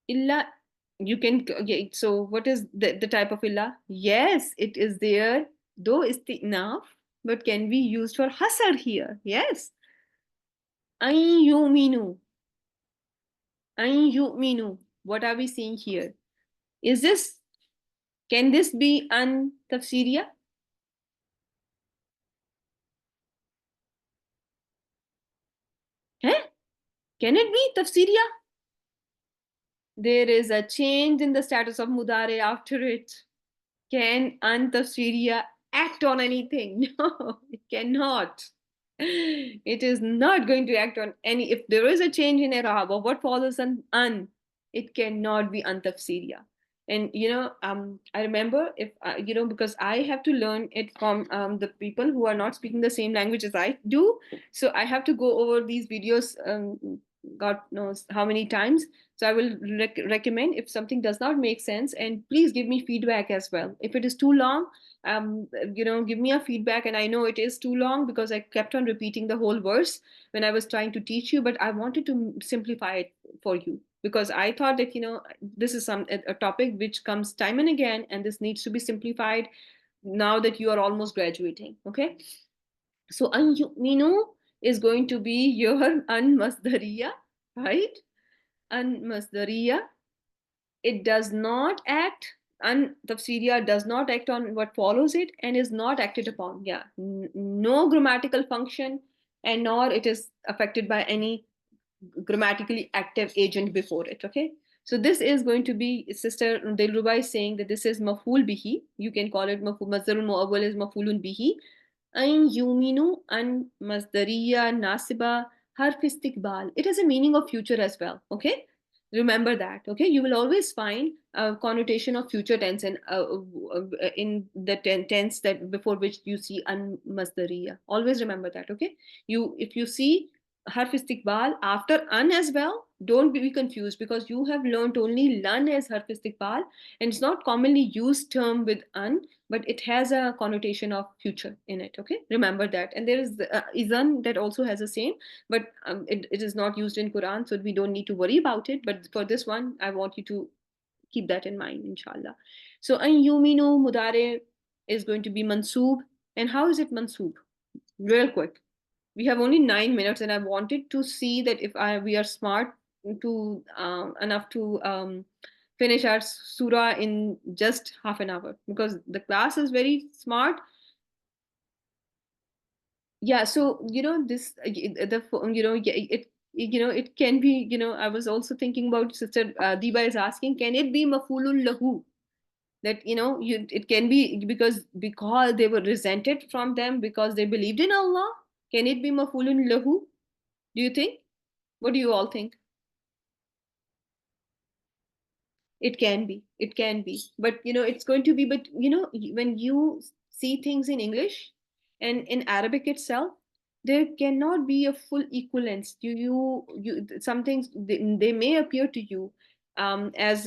A: Illa. You can, okay, so what is the type of illa? Yes, it is there, though isti'naf, but can be used for hasar here. Yes. An yu'minu. An yu'minu. What are we seeing here? Is this, can this be an tafsiriya? Huh? Can it be tafsiriya? There is a change in the status of mudare after it. Can an tafsiriya act on anything? No, it cannot. It is not going to act on any. If there is a change in i'rab or what follows an, it cannot be an tafsiriya. And I remember, if because I have to learn it from the people who are not speaking the same language as I do, so I have to go over these videos God knows how many times. So I will recommend, if something does not make sense, and please give me feedback as well. If it is too long, give me a feedback. And I know it is too long because I kept on repeating the whole verse when I was trying to teach you, but I wanted to simplify it for you because I thought that, this is a topic which comes time and again, and this needs to be simplified now that you are almost graduating. Okay. So Minu is going to be your unmasdariya, right? Unmasdariya. It does not act, tafsiriya does not act on what follows it and is not acted upon. Yeah, no grammatical function, and nor it is affected by any grammatically active agent before it. Okay. So this is going to be, Sister Dilruba is saying that this is maful bihi. You can call it maful. Masdarul muawwal is mafulun bihi. An yuminu an masdariya nasiba harf istiqbal. It has a meaning of future as well. Okay, remember that. Okay, you will always find a connotation of future tense and in the tense that before which you see an masdariya. Always remember that. Okay, if you see harf istiqbal after an as well, don't be confused, because you have learned only lan as harf istiqbal, and it's not commonly used term with an, but it has a connotation of future in it. Okay, remember that. And there is izan that also has the same, but it is not used in Quran, so we don't need to worry about it. But for this one, I want you to keep that in mind, inshallah. So an yuminu mudare is going to be mansoob. And how is it mansoob? Real quick, we have only 9 minutes, and I wanted to see that if we are smart to enough to finish our surah in just half an hour, because the class is very smart. Yeah, so this it can be, I was also thinking about, Sister Diba is asking, can it be mafulun lahu? That it can be because they were resented from them because they believed in Allah. Can it be mafulun lahu? Do you think? What do you all think? It can be. It can be. But it's going to be. But when you see things in English and in Arabic itself, there cannot be a full equivalence. Some things, they may appear to you as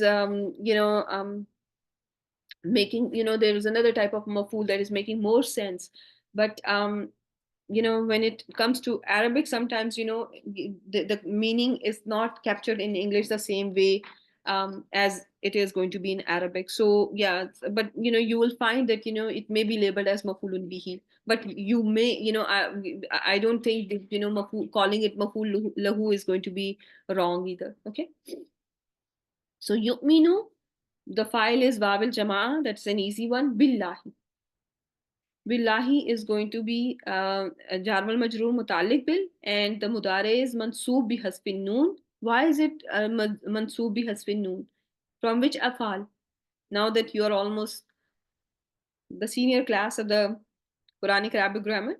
A: making, there is another type of maful that is making more sense. But when it comes to Arabic, sometimes the meaning is not captured in English the same way as it is going to be in Arabic. So yeah, but you will find that it may be labeled as mafulun bihi, but you may, I don't think that, calling it maful lahu is going to be wrong either. Okay. So yu'minu, the file is Wabil Jama'ah. That's an easy one. Billahi. Billahi is going to be jar wal majroor mutalik bil, and the mudare is mansoob bi hasfin noon. Why is it mansoob bi hasfin noon? From which afal? Now that you are almost the senior class of the Quranic Arabic Grammar,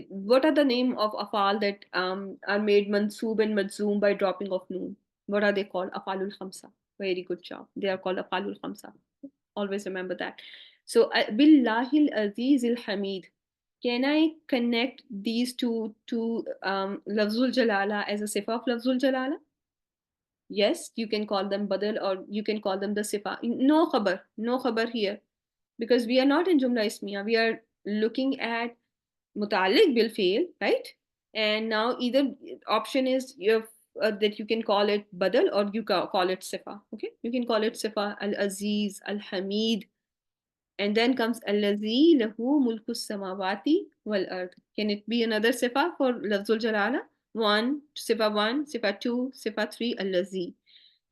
A: what are the name of afal that are made mansoob and majzoom by dropping of noon? What are they called? Afalul khamsa. Very good job. They are called afalul khamsa. Always remember that. So Billahil Azizil Hamid. Can I connect these two to Lafzul Jalala as a sifa of Lafzul Jalala? Yes, you can call them badal, or you can call them the sifa. No khabar here, because we are not in Jumla Ismiya. We are looking at mutalik bil fail, right? And now either option is that you can call it badal or you call it sifa. Okay, you can call it sifa, al aziz, al hamid, and then comes allazi lahu mulku samawati wal ard. Can it be another sifa for lafzul jalala? One, sifa two, sifa three, allazi.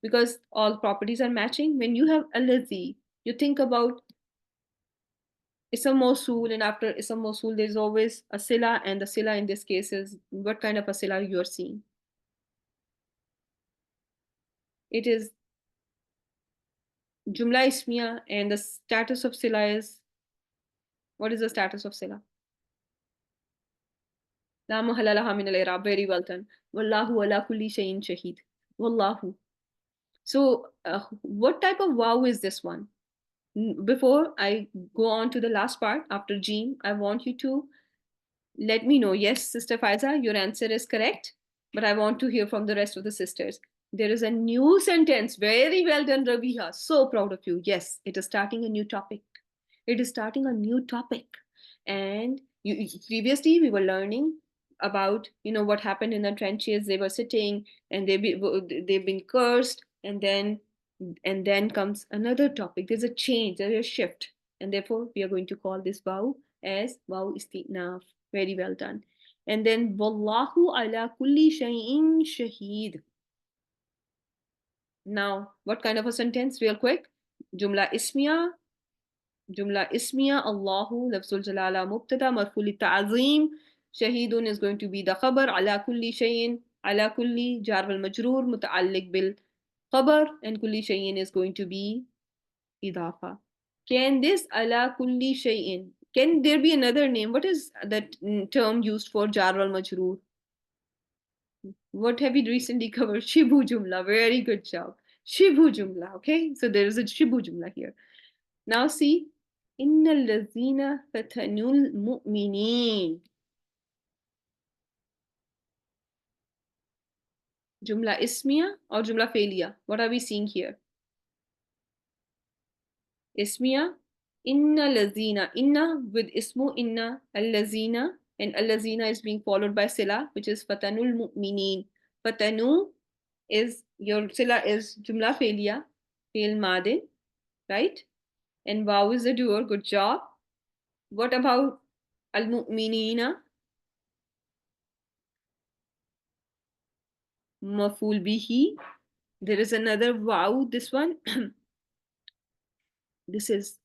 A: Because all properties are matching. When you have allazi, you think about ism mawsul, and after ism mawsul, there's always a sila, and the sila in this case is what kind of a sila you are seeing. It is jumla ismiya, and the status of sila is, what is the status of sila? La mahalla laha min al-i'rab. Very well done. Wallahu ala kulli shay'in shaheed. Wallahu. So, what type of wow is this one? Before I go on to the last part, after Jim, I want you to Let me know. Yes, Sister Faiza, your answer is correct. But I want to hear from the rest of the sisters. There is a new sentence. Very well done, Rabiha. So proud of you. Yes, it is starting a new topic. It is starting a new topic. And previously we were learning about what happened in the trenches. They were sitting and they've been cursed, and then comes another topic. There's a change, there's a shift, and therefore we are going to call this vow as vow istinaf. Very well done. And then wallahu ala kulli shay'in shaheed. Now, what kind of a sentence? Real quick. Jumla ismiya. Jumla ismiya. Allahu lafzul jalala mubtada marfu li ta'zim. Shahidun is going to be the khabar. Ala kulli shay'in. Ala kulli jar wal majroor muta'alliq bil khabar, and kulli shay'in is going to be idafa. Can this ala kulli shay'in, can there be another name? What is that term used for jar wal majroor? What have we recently covered? Shibu jumla. Very good job. Shibu jumla. Okay, so there is a shibu jumla here. Now see, innal lazina fatanul mu'minin. Jumla ismiya or jumla failiya? What are we seeing here? Ismiya. Inna lazina. Inna with ismu inna. Al-lazina. And al-lazina is being followed by sila, which is fatanul mu'minin. Fatanu is, your sila is jumla failiya, fail madin, right? And waw is the doer. Good job. What about al-mu'minina? Maful bihi. There is another waw. This one. This is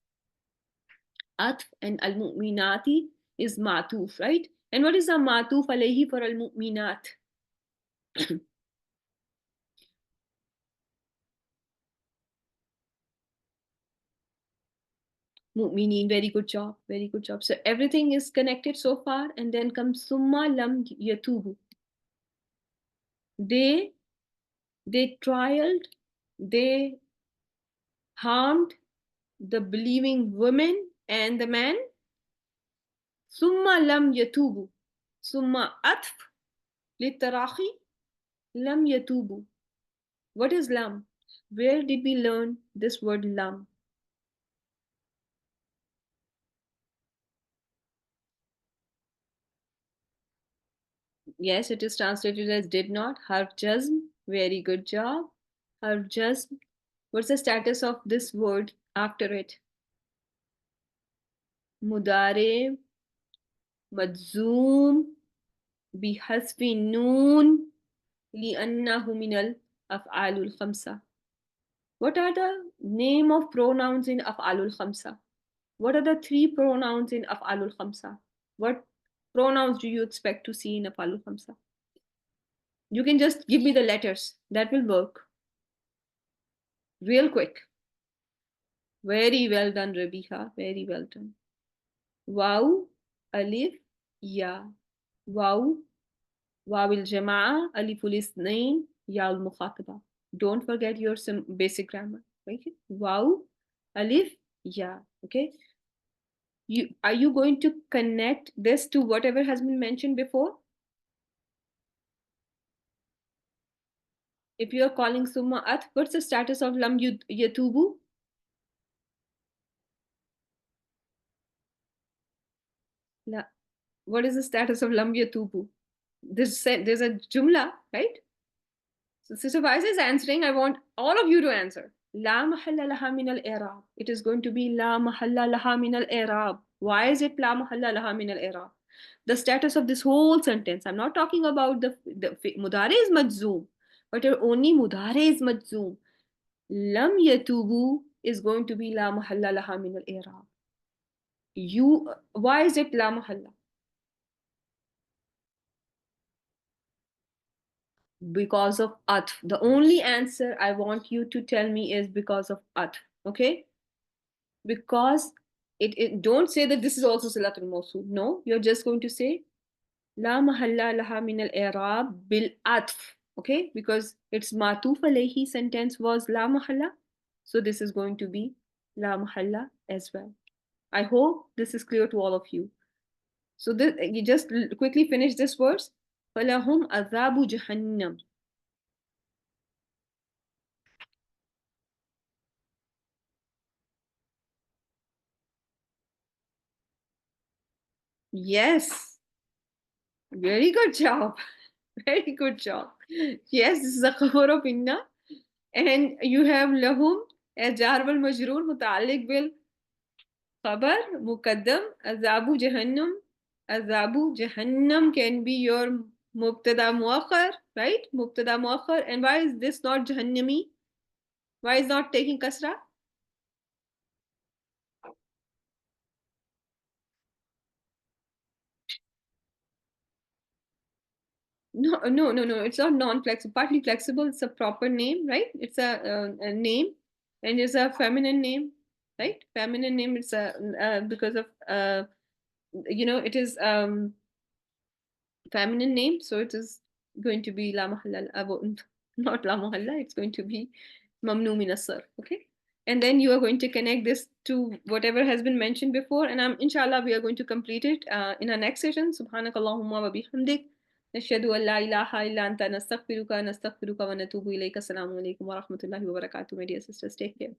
A: atf, and al-mu'minati is matuf, right? And what is the matuf alayhi for al-mu'minat? Mu'minin. Very good job. Very good job. So everything is connected so far, and then comes summa lam yatubu. They trialed, they harmed the believing women and the man. Summa lam yatubu. Summa atf litarahi lam yatubu. What is lam? Where did we learn this word lam? Yes, it is translated as did not. Harf jazm. Very good job. Harf jazm. What's the status of this word after it? Mudare, madzum, bihasfi noon, li'annahu minal af'alul khamsa. What are the name of pronouns in af'alul khamsa? What are the three pronouns in af'alul khamsa? What pronouns do you expect to see in af'alul khamsa? You can just give me the letters. That will work. Real quick. Very well done, Rabiha. Very well done. Waw, alif, ya. Waw, wawil jama'a, aliful isnain, yaul mukhataba. Don't forget your basic grammar. Okay? Waw, alif, ya. Okay? Are you going to connect this to whatever has been mentioned before? If you are calling summa at, what's the status of lam yatubu? La. What is the status of lam yatubu? There's a jumla, right? So Sister Faiza is answering. I want all of you to answer. La mahalla laha min al-i'rab. It is going to be la mahalla laha min al-i'rab. Why is it la mahalla laha min al-i'rab? The status of this whole sentence. I'm not talking about the mudare is majzoom, but only mudare is majzoom. Lam yatubu is going to be la mahalla laha min al-i'rab. Why is it la mahalla? Because of atf. The only answer I want you to tell me is because of atf. Okay? Because don't say that this is also silatul mawsul. No, you're just going to say la mahalla laha min al-i'rab bil atf. Okay? Because its matuf alayhi sentence was la mahalla. So this is going to be la mahalla as well. I hope this is clear to all of you. So this, you just quickly finish this verse. فَلَهُمْ عَذَابُ جَهَنَّمَ. Yes, very good job. Very good job. Yes, this is a khabar of inna. And you have lahum as jar wal majroor muta'alliq bil khabar muqaddam azabu jahannam. Azabu jahannam can be your mubtada muakhar, right? Mubtada muakhar. And why is this not jahannami? Why is not taking kasra? No, no, no, no. It's not non-flexible. Partly flexible. It's a proper name, right? It's a name, and it's a feminine name, right? Feminine name. It's a because of it is feminine name, so it is going to be la mahalla not la mahalla. It's going to be mamnu min as-sarf. Okay, and then you are going to connect this to whatever has been mentioned before, and inshallah we are going to complete it in our next session. Subhanakallahumma wa bihamdik. نشهد أن لا إله إلا أنت نستغفرك ونتوب إليك. السلام عليكم ورحمة الله وبركاته. My dear sisters, take care.